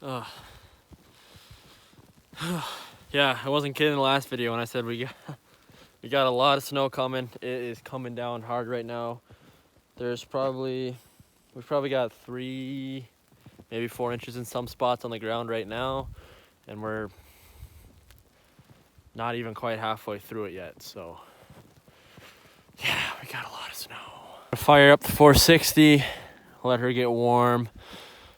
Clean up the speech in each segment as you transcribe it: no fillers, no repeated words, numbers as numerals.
Yeah, I wasn't kidding in the last video when I said we got a lot of snow coming. It is coming down hard right now. We've probably got 3, maybe 4 inches in some spots on the ground right now, and we're not even quite halfway through it yet. So yeah, we got a lot of snow. Fire up the 460, let her get warm.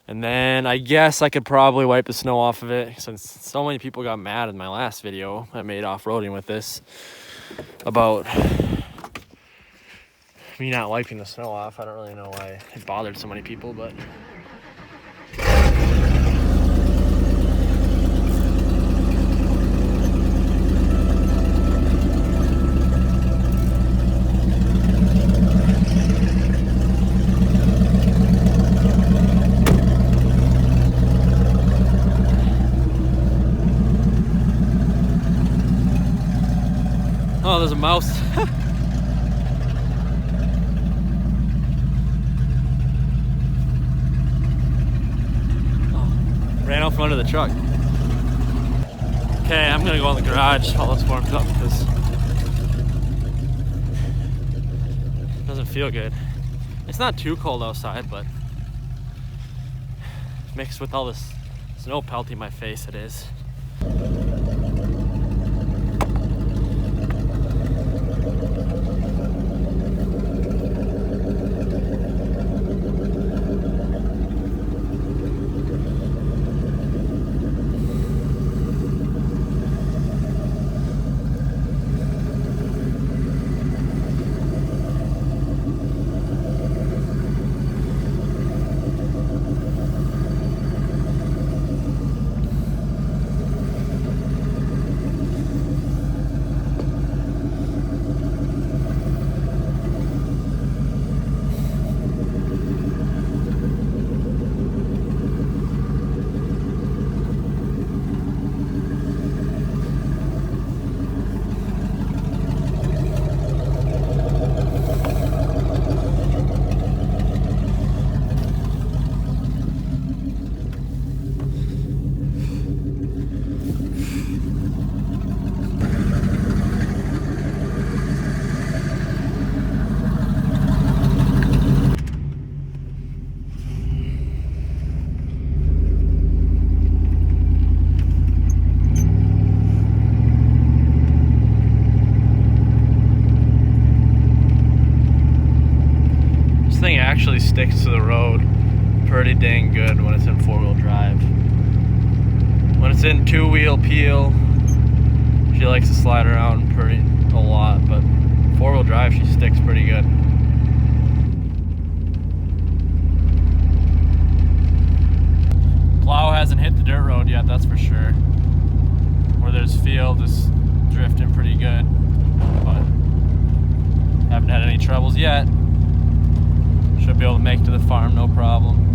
And then I guess I could probably wipe the snow off of it, since so many people got mad in my last video I made off-roading with this about me not wiping the snow off. I don't really know why it bothered so many people, but oh, there's a mouse. Oh, ran out from under the truck. Okay, I'm gonna go in the garage while this warms up because it doesn't feel good. It's not too cold outside, but mixed with all this snow pelting my face, it is. Actually sticks to the road pretty dang good when it's in 4-wheel drive. When it's in 2-wheel peel, she likes to slide around a lot, but 4-wheel drive she sticks pretty good. Plow hasn't hit the dirt road yet, that's for sure. Where there's field, it's drifting pretty good, but haven't had any troubles yet. Should be able to make to the farm, no problem.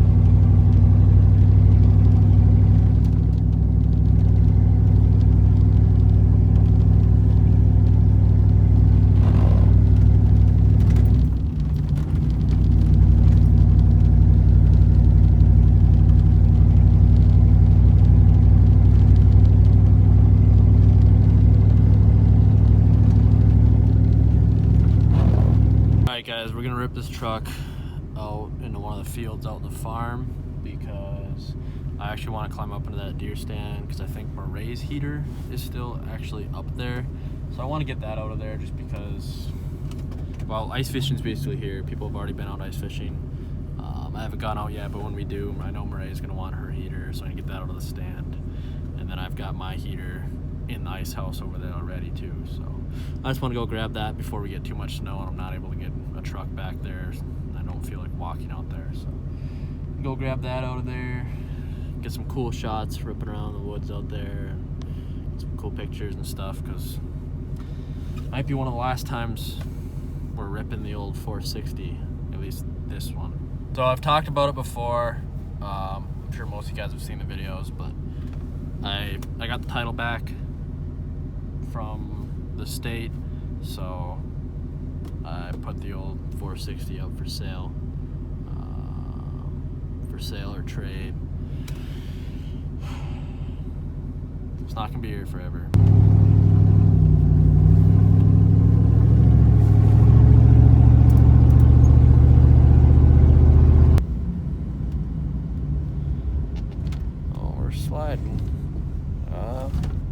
Alright guys, we're gonna rip this truck out into one of the fields out in the farm because I actually want to climb up into that deer stand because I think Maray's heater is still actually up there. So I want to get that out of there just because, well, ice fishing's basically here. People have already been out ice fishing. I haven't gone out yet, but when we do, I know Maray's going to want her heater, so I can get that out of the stand. And then I've got my heater in the ice house over there already too. So I just want to go grab that before we get too much snow and I'm not able to get a truck back there. I don't feel like walking out there, so go grab that out of there, get some cool shots ripping around the woods out there, and get some cool pictures and stuff, because it might be one of the last times we're ripping the old 460, at least this one. So I've talked about it before. I'm sure most of you guys have seen the videos, but I got the title back from the state, so I put the old 460 up for sale or trade. It's not gonna be here forever. Oh, we're sliding.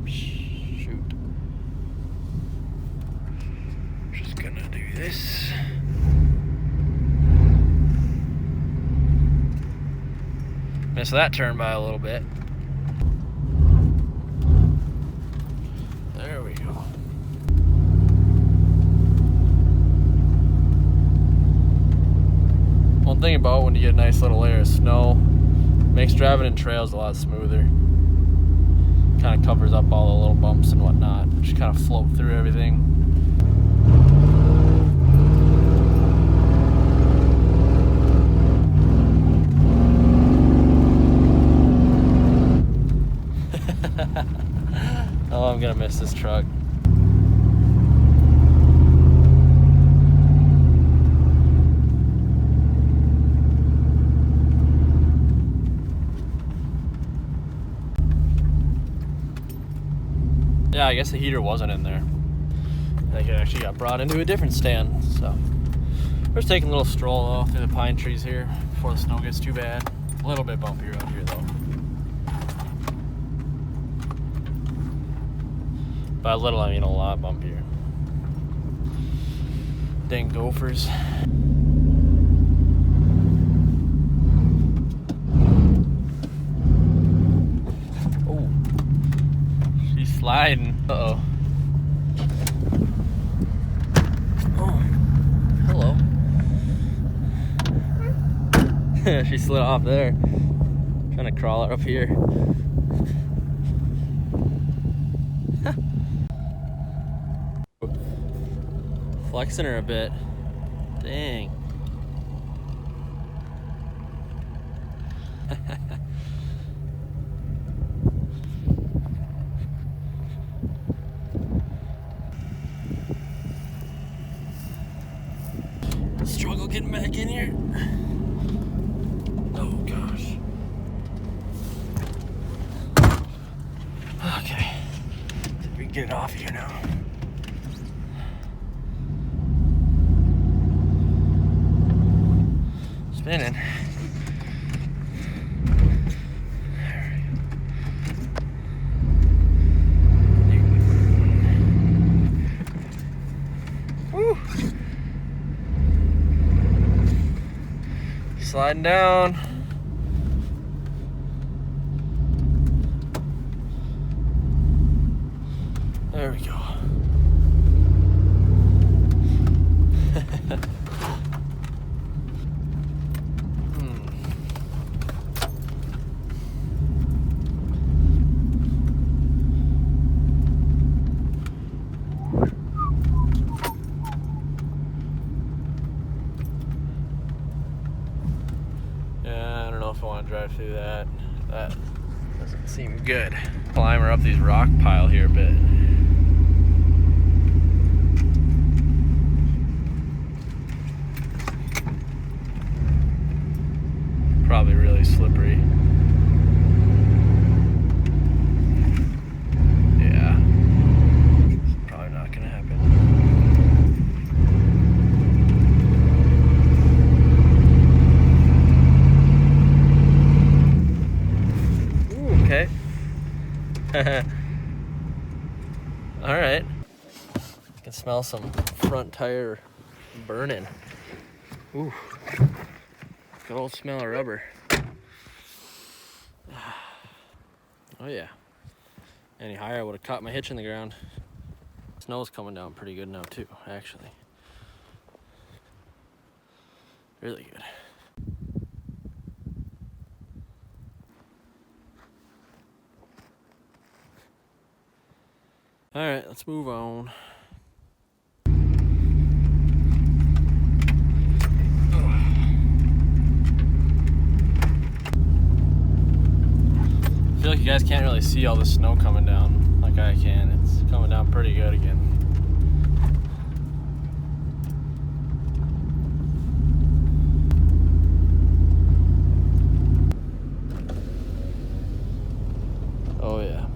Shoot. Just gonna do this. Missed that turn by a little bit. There we go. One thing about when you get a nice little layer of snow, makes driving in trails a lot smoother. Kind of covers up all the little bumps and whatnot. Just kind of float through everything. Oh, I'm gonna miss this truck. Yeah, I guess the heater wasn't in there. I think it actually got brought into a different stand. So we're just taking a little stroll though through the pine trees here before the snow gets too bad. A little bit bumpier out here though. By a little, I mean a lot bumpier. Dang gophers. Oh, she's sliding. Uh-oh. Oh, hello. She slid off there. Trying to crawl her up here. Flexing her a bit. Dang. Struggle getting back in here. Oh gosh. Okay. We can get it off here now. Spinning. Woo. Sliding down. There we go. I want to drive through that. That doesn't seem good. Climb her up these rock pile here a bit. Probably really slippery. Yeah. It's probably not gonna happen. Okay. All right. I can smell some front tire burning. Ooh. Good old smell of rubber. Oh yeah. Any higher, I would have caught my hitch in the ground. Snow's coming down pretty good now too, actually. Really good. All right, let's move on. I feel like you guys can't really see all the snow coming down like I can. It's coming down pretty good again. Oh yeah.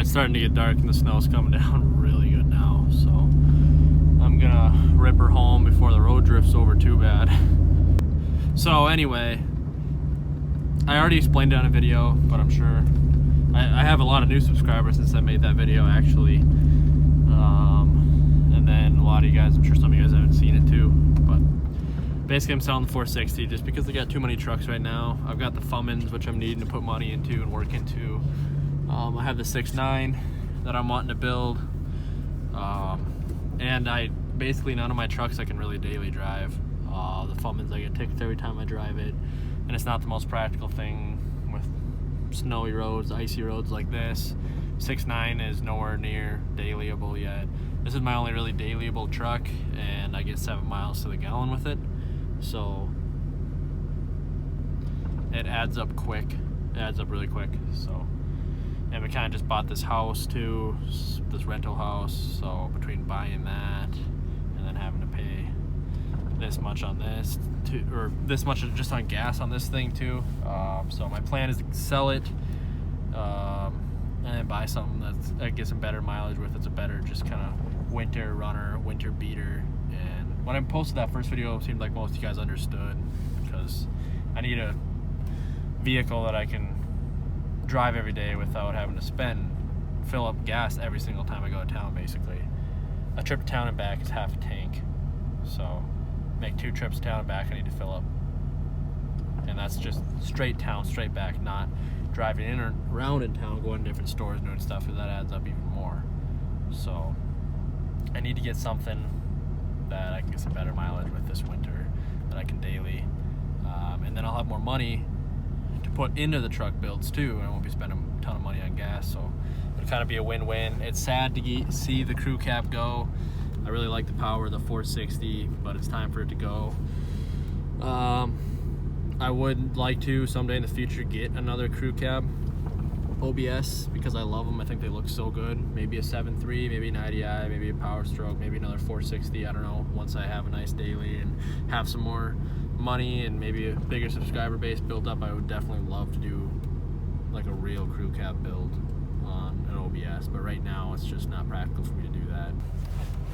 it's starting to get dark and the snow's coming down really good now, so I'm gonna rip her home before the road drifts over too bad. So anyway, I already explained it on a video, but I'm sure I have a lot of new subscribers since I made that video actually. And then a lot of you guys, I'm sure some of you guys haven't seen it too, but basically I'm selling the 460 just because I got too many trucks right now. I've got the Fummins, which I'm needing to put money into and work into. I have the 6.9 that I'm wanting to build. And basically none of my trucks I can really daily drive. The Fummins, I get tickets every time I drive it, and it's not the most practical thing with snowy roads, icy roads like this. 6.9 is nowhere near dailyable yet. This is my only really dailyable truck, and I get 7 miles to the gallon with it, so it adds up quick. It adds up really quick. So, and we kind of just bought this house too, this rental house. So between buying that and then having to pay this much on this, or this much just on gas on this thing too. So my plan is to sell it. And then buy something that gets some better mileage with. It's a better just kind of winter runner, winter beater. And when I posted that first video, it seemed like most of you guys understood, because I need a vehicle that I can drive every day without having to fill up gas every single time I go to town. Basically, a trip to town and back is half a tank, so make 2 trips to town and back I need to fill up, and that's just straight town, straight back, not driving in or around in town, going to different stores, doing stuff, because that adds up even more. So I need to get something that I can get some better mileage with this winter, that I can daily, and then I'll have more money to put into the truck builds too, and I won't be spending a ton of money on gas. So it'll kind of be a win-win. It's sad to see the crew cab go. I really like the power of the 460, but it's time for it to go. I would like to someday in the future get another crew cab OBS, because I love them. I think they look so good. Maybe a 7.3, maybe an IDI, maybe a Power Stroke, maybe another 460. I don't know. Once I have a nice daily and have some more money and maybe a bigger subscriber base built up, I would definitely love to do like a real crew cab build on an OBS. But right now it's just not practical for me to do that.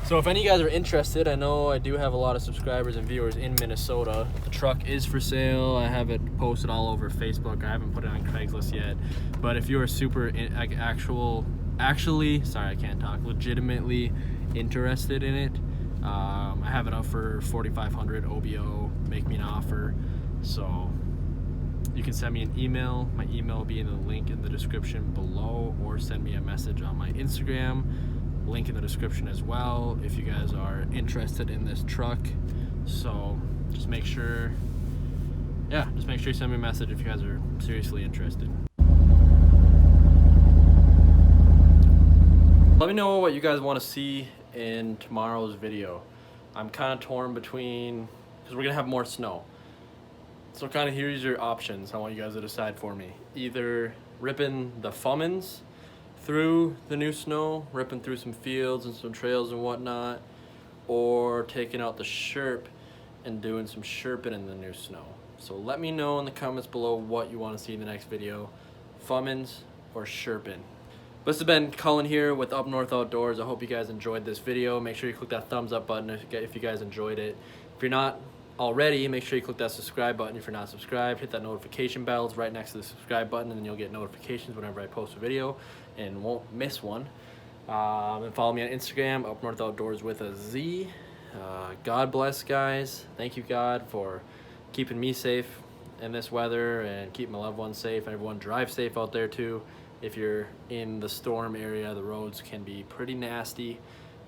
So if any of you guys are interested, I know I do have a lot of subscribers and viewers in Minnesota. The truck is for sale. I have it posted all over Facebook. I haven't put it on Craigslist yet. But if you are legitimately interested in it, I have it up for $4,500 OBO. Make me an offer. So you can send me an email. My email will be in the link in the description below, or send me a message on my Instagram. Link in the description as well if you guys are interested in this truck. So just make sure you send me a message if you guys are seriously interested. Let me know what you guys want to see in tomorrow's video. I'm kind of torn between, because we're gonna have more snow, so kind of here's your options. I want you guys to decide for me. Either ripping the Fummins through the new snow, ripping through some fields and some trails and whatnot, or taking out the Sherp and doing some Sherping in the new snow. So let me know in the comments below what you want to see in the next video, Fummins or Sherping. This has been Cullen here with Up North Outdoors. I hope you guys enjoyed this video. Make sure you click that thumbs up button if you guys enjoyed it. If you're not already, make sure you click that subscribe button. If you're not subscribed, hit that notification bell. It's right next to the subscribe button, and then you'll get notifications whenever I post a video and won't miss one. And follow me on Instagram, Up North Outdoors with a Z. God bless, guys. Thank you, God, for keeping me safe in this weather and keeping my loved ones safe, and everyone drive safe out there too. If you're in the storm area, the roads can be pretty nasty,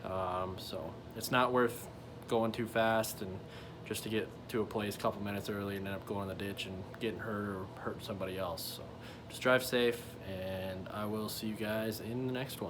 so it's not worth going too fast and just to get to a place a couple minutes early and end up going in the ditch and getting hurt or hurt somebody else. So just drive safe, and I will see you guys in the next one.